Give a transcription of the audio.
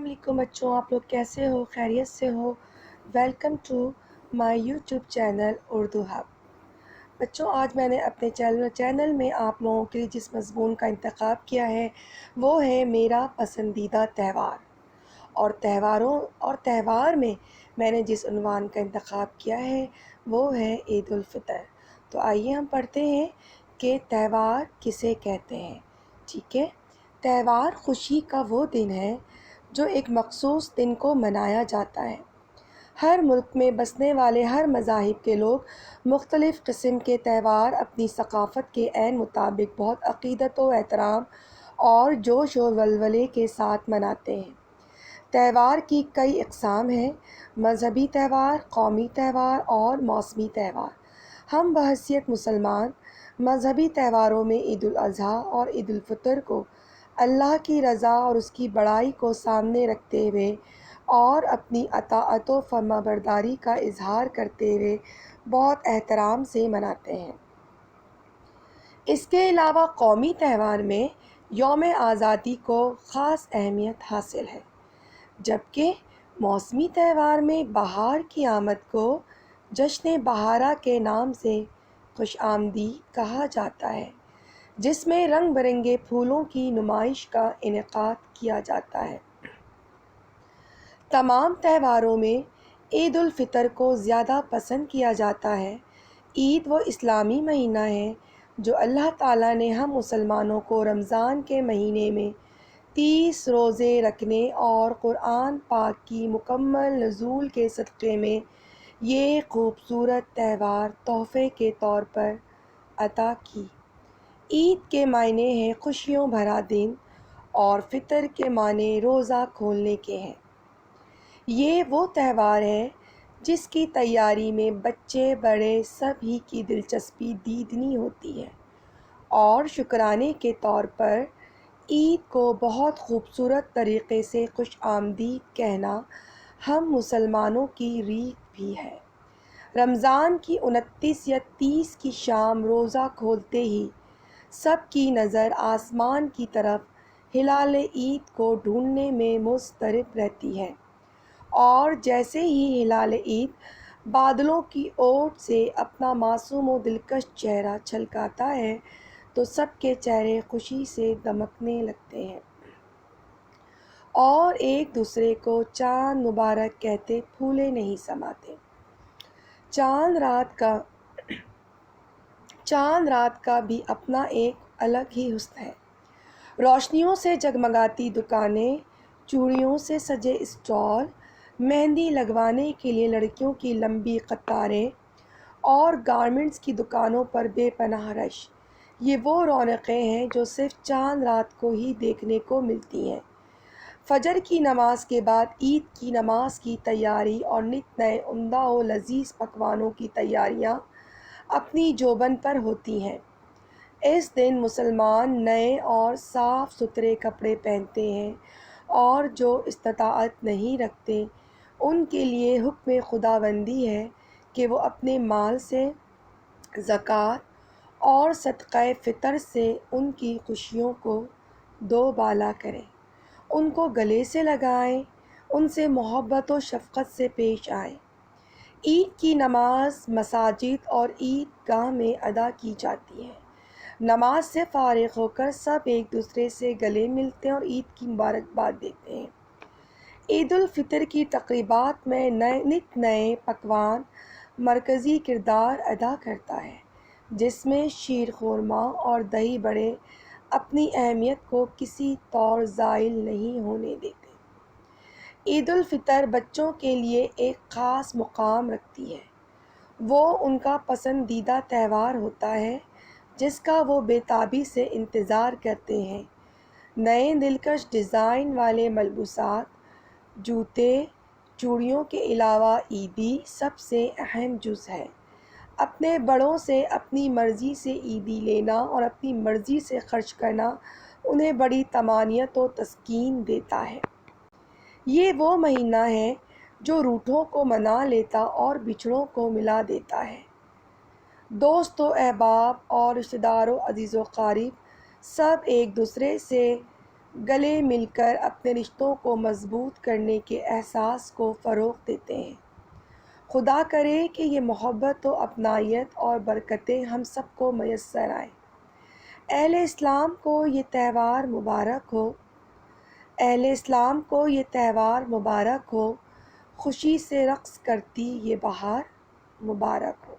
علیکم بچوں، آپ لوگ کیسے ہو؟ خیریت سے ہو؟ Welcome to my YouTube channel Urdu Hub. بچوں، آج میں نے اپنے چینل میں آپ لوگوں کے لیے جس مضمون کا انتخاب کیا ہے وہ ہے میرا پسندیدہ تہوار۔ اور تہوار میں نے جس عنوان کا انتخاب کیا ہے وہ ہے عید الفطر۔ تو آئیے ہم پڑھتے ہیں کہ تہوار کسے کہتے ہیں۔ ٹھیک ہے، تہوار خوشی کا وہ دن ہے جو ایک مخصوص دن کو منایا جاتا ہے۔ ہر ملک میں بسنے والے ہر مذاہب کے لوگ مختلف قسم کے تہوار اپنی ثقافت کے عین مطابق بہت عقیدت و احترام اور جوش و ولولے کے ساتھ مناتے ہیں۔ تہوار کی کئی اقسام ہیں: مذہبی تہوار، قومی تہوار اور موسمی تہوار۔ ہم بحیثیت مسلمان مذہبی تہواروں میں عید الاضحیٰ اور عید الفطر کو اللہ کی رضا اور اس کی بڑائی کو سامنے رکھتے ہوئے اور اپنی اطاعت و فرمانبرداری کا اظہار کرتے ہوئے بہت احترام سے مناتے ہیں۔ اس کے علاوہ قومی تہوار میں یوم آزادی کو خاص اہمیت حاصل ہے، جبکہ موسمی تہوار میں بہار کی آمد کو جشن بہارا کے نام سے خوش آمدید کہا جاتا ہے، جس میں رنگ برنگے پھولوں کی نمائش کا انعقاد کیا جاتا ہے۔ تمام تہواروں میں عید الفطر کو زیادہ پسند کیا جاتا ہے۔ عید وہ اسلامی مہینہ ہے جو اللہ تعالیٰ نے ہم مسلمانوں کو رمضان کے مہینے میں 30 روزے رکھنے اور قرآن پاک کی مکمل نزول کے صدقے میں یہ خوبصورت تہوار تحفے کے طور پر عطا کی۔ عید کے معنی ہیں خوشیوں بھرا دن اور فطر کے معنی روزہ کھولنے کے ہیں۔ یہ وہ تہوار ہے جس کی تیاری میں بچے بڑے سب ہی کی دلچسپی دیدنی ہوتی ہے، اور شکرانے کے طور پر عید کو بہت خوبصورت طریقے سے خوش آمدید کہنا ہم مسلمانوں کی ریت بھی ہے۔ رمضان کی 29 یا 30 کی شام روزہ کھولتے ہی سب کی نظر آسمان کی طرف ہلال عید کو ڈھونڈنے میں مضطرب رہتی ہے، اور جیسے ہی ہلال عید بادلوں کی اوٹ سے اپنا معصوم و دلکش چہرہ چھلکاتا ہے تو سب کے چہرے خوشی سے دمکنے لگتے ہیں اور ایک دوسرے کو چاند مبارک کہتے پھولے نہیں سماتے۔ چاند رات کا بھی اپنا ایک الگ ہی حسن ہے۔ روشنیوں سے جگمگاتی دکانیں، چوڑیوں سے سجے اسٹال، مہندی لگوانے کے لیے لڑکیوں کی لمبی قطاریں اور گارمنٹس کی دکانوں پر بے پناہ رش، یہ وہ رونقیں ہیں جو صرف چاند رات کو ہی دیکھنے کو ملتی ہیں۔ فجر کی نماز کے بعد عید کی نماز کی تیاری اور نت نئے عمدہ و لذیذ پکوانوں کی تیاریاں اپنی جوبن پر ہوتی ہیں۔ اس دن مسلمان نئے اور صاف ستھرے کپڑے پہنتے ہیں، اور جو استطاعت نہیں رکھتے ان کے لیے حکم خداوندی ہے کہ وہ اپنے مال سے زکوٰۃ اور صدقہ فطر سے ان کی خوشیوں کو دوبالا کریں، ان کو گلے سے لگائیں، ان سے محبت و شفقت سے پیش آئیں۔ عید کی نماز مساجد اور عید گاہ میں ادا کی جاتی ہے۔ نماز سے فارغ ہو کر سب ایک دوسرے سے گلے ملتے ہیں اور عید کی مبارکباد دیتے ہیں۔ عید الفطر کی تقریبات میں نت نئے پکوان مرکزی کردار ادا کرتا ہے، جس میں شیر خورما اور دہی بڑے اپنی اہمیت کو کسی طور زائل نہیں ہونے دیتے۔ عید الفطر بچوں کے لیے ایک خاص مقام رکھتی ہے۔ وہ ان کا پسندیدہ تہوار ہوتا ہے جس کا وہ بے تابی سے انتظار کرتے ہیں۔ نئے دلکش ڈیزائن والے ملبوسات، جوتے، چوڑیوں کے علاوہ عیدی سب سے اہم جز ہے۔ اپنے بڑوں سے اپنی مرضی سے عیدی لینا اور اپنی مرضی سے خرچ کرنا انہیں بڑی طمانینت و تسکین دیتا ہے۔ یہ وہ مہینہ ہے جو روٹھوں کو منا لیتا اور بچھڑوں کو ملا دیتا ہے۔ دوست و احباب اور رشتہ دار و عزیز و قریب سب ایک دوسرے سے گلے مل کر اپنے رشتوں کو مضبوط کرنے کے احساس کو فروغ دیتے ہیں۔ خدا کرے کہ یہ محبت و اپنائیت اور برکتیں ہم سب کو میسر آئیں۔ اہل اسلام کو یہ تہوار مبارک ہو، اہل اسلام کو یہ تہوار مبارک ہو، خوشی سے رقص کرتی یہ بہار مبارک ہو۔